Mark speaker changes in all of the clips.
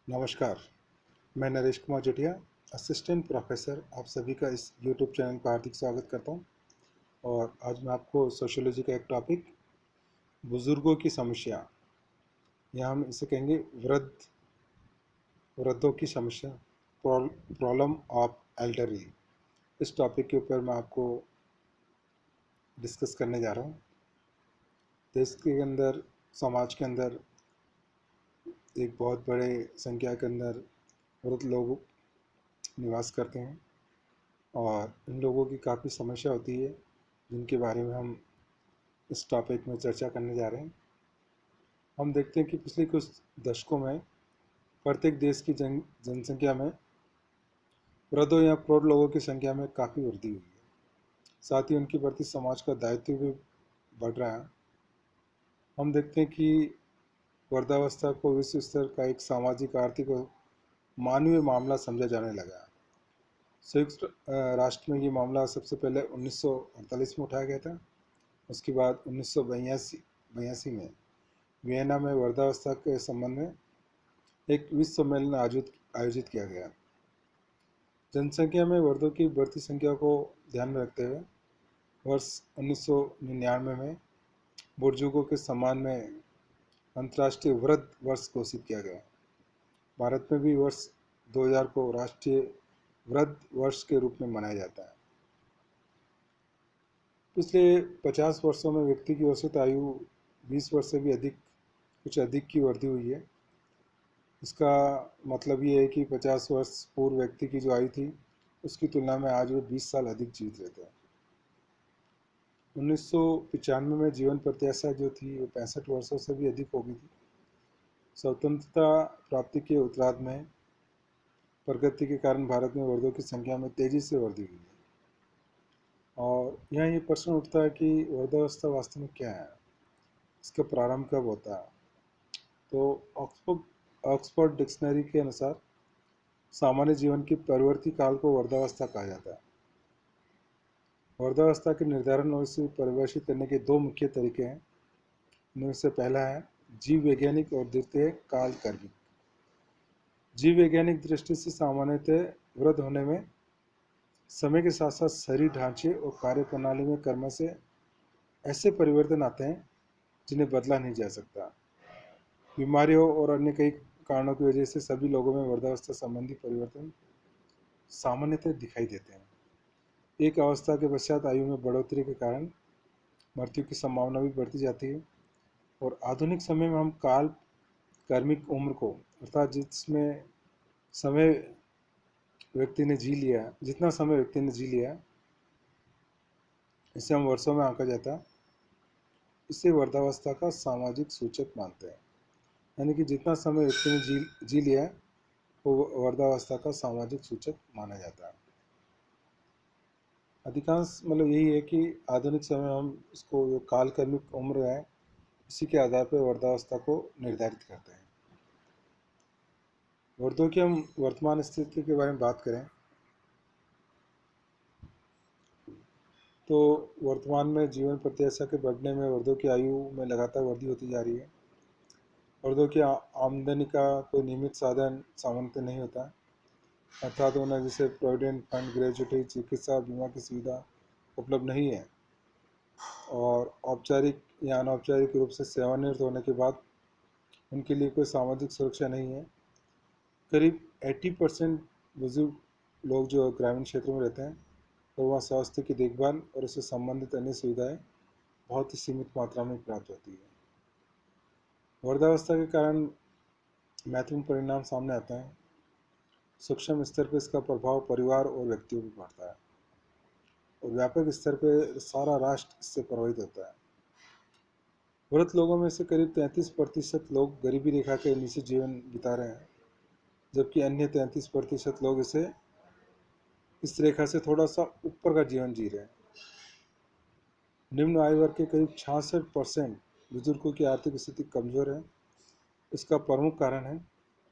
Speaker 1: नमस्कार। मैं Naresh Kumar Jatiya, assistant professor, आप सभी का इस यूट्यूब चैनल पर हार्दिक स्वागत करता हूं। और आज मैं आपको सोशियोलॉजी का एक टॉपिक, बुजुर्गों की समस्या, या हम इसे कहेंगे वृद्धों की समस्या, प्रॉब्लम ऑफ एल्डरली, इस टॉपिक के ऊपर मैं आपको डिस्कस करने जा रहा हूं। देश के अंदर, समाज के अंदर एक बहुत बड़े संख्या के अंदर वृद्ध लोग निवास करते हैं और इन लोगों की काफ़ी समस्या होती है, जिनके बारे में हम इस टॉपिक में चर्चा करने जा रहे हैं। हम देखते हैं कि पिछले कुछ दशकों में प्रत्येक देश की जनसंख्या में वृद्धों या प्रौढ़ लोगों की संख्या में काफ़ी वृद्धि हुई है। साथ ही उनके प्रति समाज का दायित्व भी बढ़ रहा है। हम देखते हैं कि वृद्धावस्था को विश्व स्तर का एक सामाजिक, आर्थिक और मानवीय मामला समझा जाने लगा है। संयुक्त राष्ट्र में ये मामला सबसे पहले 1948 में उठाया गया था। उसके बाद 1982 में वियना में वृद्धावस्था के संबंध में एक विश्व सम्मेलन आयोजित किया गया। जनसंख्या में वृद्धों की बढ़ती संख्या को ध्यान में रखते हुए वर्ष 1999 में बुजुर्गों के सम्मान में अंतर्राष्ट्रीय वृद्ध वर्ष घोषित किया गया। भारत में भी वर्ष 2000 को राष्ट्रीय वृद्ध वर्ष के रूप में मनाया जाता है। पिछले 50 वर्षों में व्यक्ति की औसत आयु 20 वर्ष से भी कुछ अधिक की वृद्धि हुई है। इसका मतलब ये है कि 50 वर्ष पूर्व व्यक्ति की जो आयु थी, उसकी तुलना में आज वो 20 साल अधिक जीवित रहते हैं। 1995 में जीवन प्रत्याशा जो थी वो 65 वर्षों से भी अधिक हो गई थी। स्वतंत्रता प्राप्ति के उत्तरार्ध में प्रगति के कारण भारत में वृद्धों की संख्या में तेजी से वृद्धि हुई है। और यहाँ ये प्रश्न उठता है कि वृद्धावस्था वास्तव में क्या है, इसका प्रारंभ कब होता है। तो ऑक्सफोर्ड डिक्शनरी के अनुसार सामान्य जीवन के परवर्ती काल को वृद्धावस्था कहा जाता है। वृद्धावस्था के निर्धारण और इसे परिभाषित करने के दो मुख्य तरीके हैं। इनमें से पहला है जीव वैज्ञानिक और द्वितीय काल कर्मिक। जीव वैज्ञानिक दृष्टि से सामान्यतः वृद्ध होने में समय के साथ साथ शरीर ढांचे और कार्य प्रणाली में कर्म से ऐसे परिवर्तन आते हैं जिन्हें बदला नहीं जा सकता। बीमारियों और अन्य कई कारणों की वजह से सभी लोगों में वृद्धावस्था संबंधी परिवर्तन सामान्यतः दिखाई देते हैं। एक अवस्था के पश्चात आयु में बढ़ोतरी के कारण मृत्यु की संभावना भी बढ़ती जाती है। और आधुनिक समय में हम काल कर्मिक उम्र को, अर्थात जितना समय व्यक्ति ने जी लिया, इसे हम वर्षों में आंका जाता है। इसे वृद्धावस्था का सामाजिक सूचक मानते हैं। यानी कि जितना समय व्यक्ति ने जी लिया है, वो वृद्धावस्था का सामाजिक सूचक माना जाता है। अधिकांश मतलब यही है कि आधुनिक समय में हम इसको जो काल कर्मिक उम्र है, इसी के आधार पर वृद्धावस्था को निर्धारित करते हैं। वृद्धों की हम वर्तमान स्थिति के बारे में बात करें तो वर्तमान में जीवन प्रत्याशा के बढ़ने में वृद्धों की आयु में लगातार वृद्धि होती जा रही है। वृद्धों की आमदनी का कोई नियमित साधन सामान्यतः नहीं होता, अर्थात उन्हें जैसे प्रोविडेंट फंड, ग्रेजुएटी, चिकित्सा बीमा की सुविधा उपलब्ध नहीं है। और औपचारिक या अनौपचारिक रूप से सेवानिवृत्त होने के बाद उनके लिए कोई सामाजिक सुरक्षा नहीं है। करीब 80% बुजुर्ग लोग जो ग्रामीण क्षेत्रों में रहते हैं, तो वहाँ स्वास्थ्य की देखभाल और उससे संबंधित अन्य सुविधाएं बहुत ही सीमित मात्रा में प्राप्त होती है। वृद्धावस्था के कारण महत्वपूर्ण परिणाम सामने आते हैं। सूक्ष्म स्तर पर इसका प्रभाव परिवार और व्यक्तियों पर पड़ता है और व्यापक स्तर पर सारा राष्ट्र इससे प्रभावित होता है। वृद्ध लोगों में से करीब 33% लोग गरीबी रेखा के नीचे जीवन बिता रहे हैं, जबकि अन्य 33% लोग इस रेखा से थोड़ा सा ऊपर का जीवन जी रहे हैं। निम्न आयु वर्ग के करीब 66% बुजुर्गों की आर्थिक स्थिति कमजोर है। इसका प्रमुख कारण है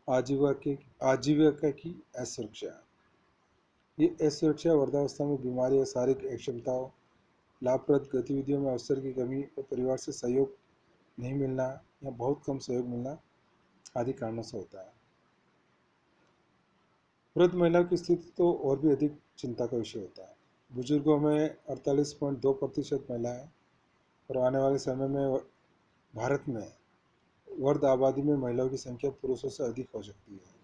Speaker 1: आजीविका की असुरक्षा। ये असुरक्षा वृद्धावस्था में बीमारी और शारीरिक अक्षमताओं, लाभप्रद गतिविधियों में अवसर की कमी और परिवार से सहयोग नहीं मिलना या बहुत कम सहयोग मिलना आदि कारणों से होता है। वृद्ध महिलाओं की स्थिति तो और भी अधिक चिंता का विषय होता है। बुजुर्गों में 48.2% महिलाएं हैं और आने वाले समय में भारत में वर्ग आबादी में महिलाओं की संख्या पुरुषों से अधिक हो सकती है।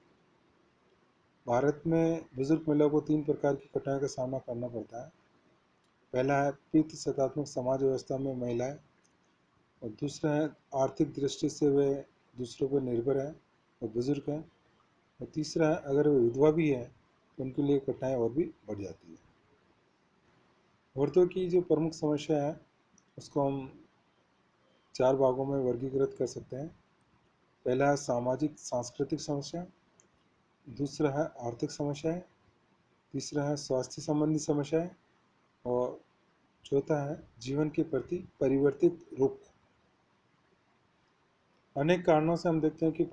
Speaker 1: भारत में बुजुर्ग महिलाओं को 3 प्रकार की कठिनाइयों का सामना करना पड़ता है। पहला है पितृसत्तात्मक समाज व्यवस्था में महिलाएं, और दूसरा है आर्थिक दृष्टि से वे दूसरों पर निर्भर हैं और बुजुर्ग हैं, और तीसरा है अगर वे विधवा भी है तो उनके लिए कठिनाई और भी बढ़ जाती है। औरतों की जो प्रमुख समस्या है उसको हम 4 भागों में वर्गीकृत कर सकते हैं। पहला है सामाजिक सांस्कृतिक समस्या, दूसरा है आर्थिक समस्याएं, तीसरा है स्वास्थ्य संबंधी समस्याएं, और चौथा है जीवन के प्रति परिवर्तित रुख। अनेक कारणों से हम देखते हैं कि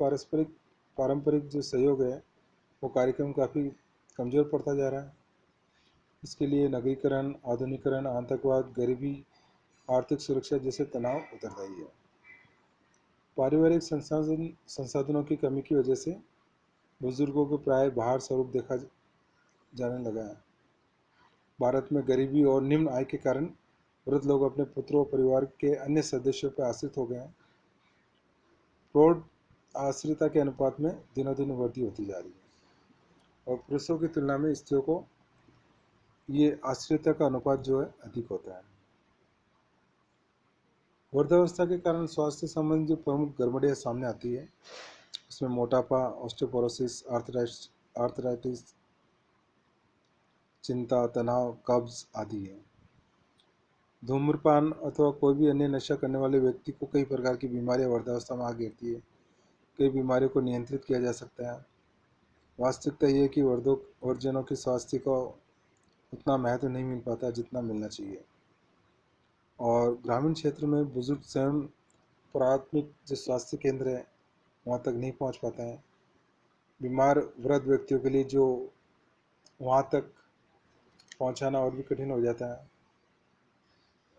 Speaker 1: पारंपरिक जो सहयोग है वो कार्यक्रम काफ़ी कमज़ोर पड़ता जा रहा है। इसके लिए नगरीकरण, आधुनिकीकरण, आतंकवाद, गरीबी, आर्थिक सुरक्षा जैसे तनाव उत्तरदायी है। पारिवारिक संसाधनों की कमी की वजह से बुजुर्गों को प्राय बाहर स्वरूप देखा जाने लगा है। भारत में गरीबी और निम्न आय के कारण वृद्ध लोग अपने पुत्रों और परिवार के अन्य सदस्यों पर आश्रित हो गए हैं। प्रौढ़ आश्रितता के अनुपात में दिनों दिन वृद्धि होती जा रही है और पुरुषों की तुलना में स्त्रियों को ये आश्रितता का अनुपात जो है अधिक होता है। वृद्धावस्था के कारण स्वास्थ्य संबंधी जो प्रमुख गड़बड़ियाँ सामने आती है उसमें मोटापा, ऑस्टियोपोरोसिस, आर्थराइटिस, चिंता, तनाव, कब्ज आदि है। धूम्रपान अथवा कोई भी अन्य नशा करने वाले व्यक्ति को कई प्रकार की बीमारियां वृद्धावस्था में आ गिरती है। कई बीमारियों को नियंत्रित किया जा सकता है। वास्तविकता ये है कि वृद्धजनों के स्वास्थ्य को उतना महत्व नहीं मिल पाता जितना मिलना चाहिए, और ग्रामीण क्षेत्र में बुजुर्ग स्वयं प्राथमिक जो स्वास्थ्य केंद्र है वहाँ तक नहीं पहुँच पाता है। बीमार वृद्ध व्यक्तियों के लिए जो वहाँ तक पहुँचाना और भी कठिन हो जाता है।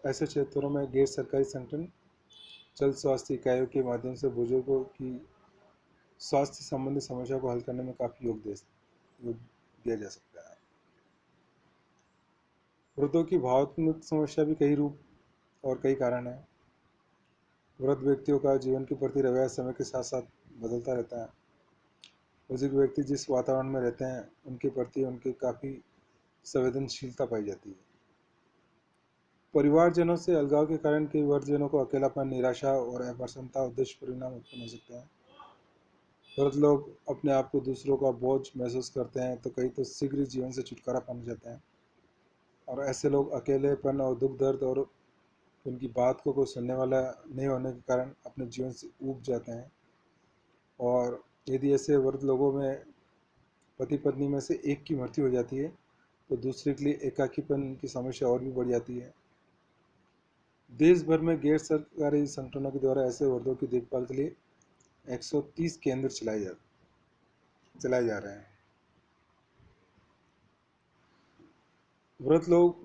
Speaker 1: ऐसे क्षेत्रों में गैर सरकारी संगठन जल स्वास्थ्य इकाइयों के माध्यम से बुजुर्गों की स्वास्थ्य संबंधी समस्या को हल करने में काफ़ी योग दिया जा सकता है। वृद्धों की भावनात्मक समस्या भी कई रूप और कई कारण हैं। वृद्ध व्यक्तियों का जीवन के प्रति रवैया समय के साथ साथ बदलता रहता है। बुजुर्ग व्यक्ति जिस वातावरण में रहते हैं उनके प्रति उनकी काफ़ी संवेदनशीलता पाई जाती है। परिवारजनों से अलगाव के कारण कई वृद्धजनों को अकेलापन, निराशा और अप्रसन्नता और दुष्परिणाम उत्पन्न हो सकते हैं। वृद्ध लोग अपने आप को दूसरों का बोझ महसूस करते हैं तो कई तो शीघ्र ही जीवन से छुटकारा पाना चाहते हैं, और ऐसे लोग अकेलेपन और दुख दर्द और उनकी बात को कोई सुनने वाला नहीं होने के कारण अपने जीवन से ऊब जाते हैं। और यदि ऐसे वृद्ध लोगों में पति पत्नी में से एक की मृत्यु हो जाती है तो दूसरे के लिए एकाकीपन की समस्या और भी बढ़ जाती है। देश भर में गैर सरकारी संगठनों के द्वारा ऐसे वृद्धों की देखभाल के लिए 130 केंद्र चलाए जा रहे हैं। वृद्ध लोग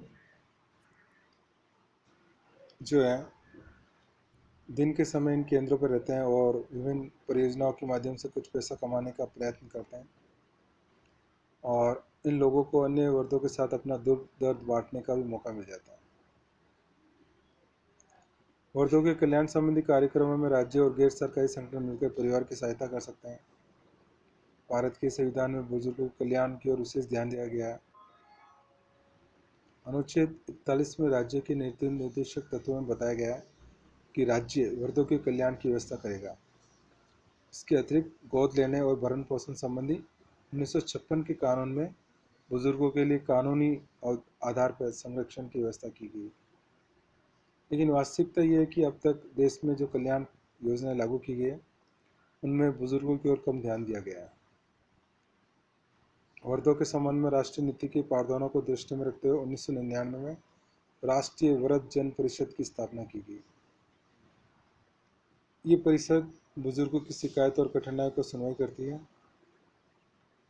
Speaker 1: जो है दिन के समय इन केंद्रों पर रहते हैं और विभिन्न परियोजनाओं के माध्यम से कुछ पैसा कमाने का प्रयत्न करते हैं, और इन लोगों को अन्य वर्गों के साथ अपना दुख दर्द बांटने का भी मौका मिल जाता है। वर्गों के कल्याण संबंधी कार्यक्रमों में राज्य और गैर सरकारी संगठन मिलकर परिवार की सहायता कर सकते हैं। भारत के संविधान में बुजुर्गों के कल्याण की ओर विशेष ध्यान दिया गया है। अनुच्छेद 41 में राज्य के नीति निर्देशक तत्वों में बताया गया है कि राज्य वृद्धों के कल्याण की व्यवस्था करेगा। इसके अतिरिक्त गोद लेने और भरण पोषण संबंधी 1956 के कानून में बुजुर्गों के लिए कानूनी आधार पर संरक्षण की व्यवस्था की गई। लेकिन वास्तविकता ये है कि अब तक देश में जो कल्याण योजनाएं लागू की गई है उनमें बुजुर्गों की ओर कम ध्यान दिया गया है। वृद्धों के संबंध में राष्ट्रीय नीति के प्रावधानों को दृष्टि में रखते हुए 1999 में राष्ट्रीय वृद्ध जन परिषद की स्थापना की गई। ये परिषद बुजुर्गों की शिकायत और कठिनाई को सुनवाई करती है,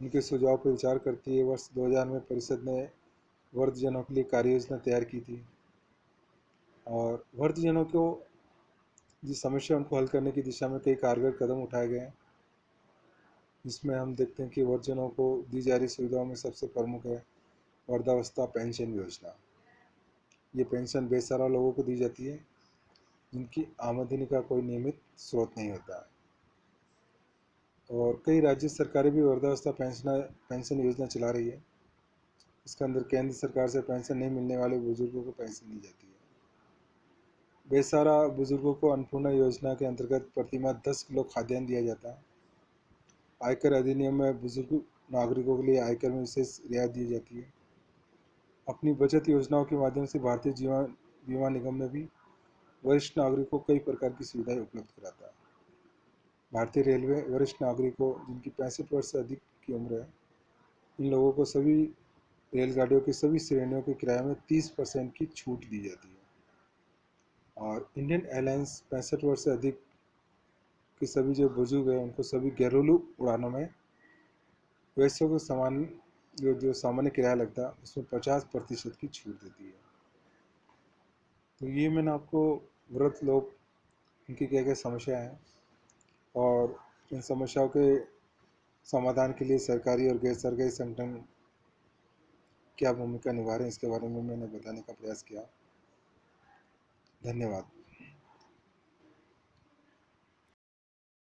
Speaker 1: उनके सुझाव पर विचार करती है। वर्ष 2000 में परिषद ने वृद्धजनों के लिए कार्य योजना तैयार की थी, और वृद्धजनों को जिस समस्या उनको हल करने की दिशा में कई कारगर कदम उठाए गए हैं। जिसमें हम देखते हैं कि वृद्धजनों को दी जा रही सुविधाओं में सबसे प्रमुख है वृद्धावस्था पेंशन योजना। ये पेंशन बेसहारा लोगों को दी जाती है जिनकी आमदनी का कोई नियमित स्रोत नहीं होता है। और कई राज्य सरकारें भी वृद्धावस्था पेंशन योजना चला रही है। इसके अंदर केंद्र सरकार से पेंशन नहीं मिलने वाले बुजुर्गों को पेंशन दी जाती है। बेसहारा बुजुर्गों को अन्नपूर्णा योजना के अंतर्गत प्रतिमाह 10 किलो खाद्यान्न दिया जाता है। आयकर अधिनियम में बुजुर्ग नागरिकों के लिए आयकर में विशेष रियायत दी जाती है। अपनी बचत योजनाओं के माध्यम से भारतीय जीवन बीमा निगम में भी वरिष्ठ नागरिकों को कई प्रकार की सुविधाएं उपलब्ध कराता है। भारतीय रेलवे वरिष्ठ नागरिकों जिनकी 65 वर्ष से अधिक की उम्र है, इन लोगों को सभी रेलगाड़ियों की सभी श्रेणियों के किराए में 30% की छूट दी जाती है। और इंडियन एयरलाइंस 65 वर्ष से अधिक के सभी जो बुजुर्ग हैं उनको सभी घरेलू उड़ानों में वैसे को समान जो सामान्य किराया लगता है उसमें 50% की छूट देती है। तो ये मैंने आपको वृद्ध लोग उनकी क्या क्या समस्या है और इन समस्याओं के समाधान के लिए सरकारी और गैर सरकारी संगठन क्या भूमिका निभा रहे हैं इसके बारे में मैंने बताने का प्रयास किया। धन्यवाद।